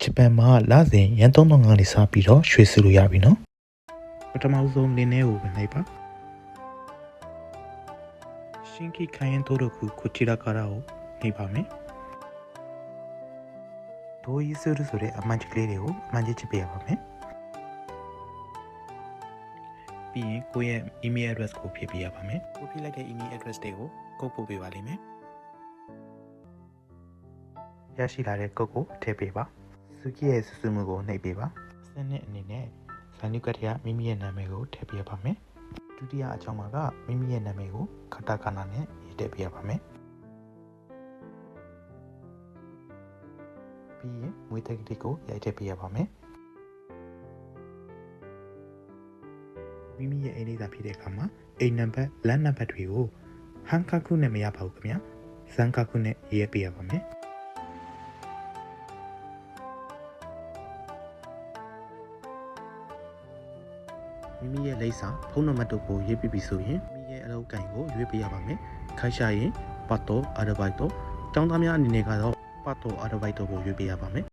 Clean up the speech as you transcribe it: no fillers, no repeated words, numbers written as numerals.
ဂျပန်မှာလစဉ်ရန်3000ကနေစပြီးတော့ရွှေစုလို့ရပြီနော်ပထမဆုံးလင်းထဲကိုဝင်လိုက်ပါရှင်ခိခိုင်တိုရိုခုကိုချီရာကာရာကိုနှိပ်ပါမယ်ဒိုယီဆူရဆိုတဲ့အမှန်ချကလေးတွေကိုအမှန်ချစ်ပေးရပါမယ်ပြီးရင်ကိုယ့်ရဲ့ email address ကိုဖြည့်ပေးရပါမယ်ကိုဖြည့်လိုက်တဲ့ email address တွေကိုကုတ်ပို့ပေးပါလိမ့်မယ်ရရှိလာတဲ့ကုတ်ကိုထည့်ပေးပါစုကြည့်ရဲ့စုစုမှုကိုနှိပ်ပေးပါစနစ်အနေနဲ့ဇာနုကတ္တရမိမိရဲ့နာမည်ကိုထည့်ပေးရပါမယ်ဒုတိယအကြောင်းမှာကမိမိရဲ့နာမည်ကိုခတကနာနဲ့ရေးထည့်ပေးရပါမယ်ပြီးရင်မွေးတက်ကလေးကိုရိုက်ထည့်ပေးရပါမယ်မိမိရဲ့အိမ်လေးသာဖြစ်တဲ့အခါမှာအိမ်နံပါတ်လမ်းနံပါတ်တွေကိုဟန်ကာကုနဲ့မရပါဘူးခင်ဗျာဇန်ကာကုနဲ့ရေးပေးရပါမယ်မိမိရဲ့လိပ်စာဖုန်းနံပါတ်တို့ကိုရေးပြပြီးဆိုရင်မိမိရဲ့အလုပ်ကိုင်ကိုရွေးပေးရပါမယ်ခိုင်းရှာရင်ပတ်တော့အရဘိုက်တော့ကျောင်းသားများအနေနဲ့ကတော့ပတ်တော့အရဘိုက်တော့ကိုရွေးပေးရပါမယ်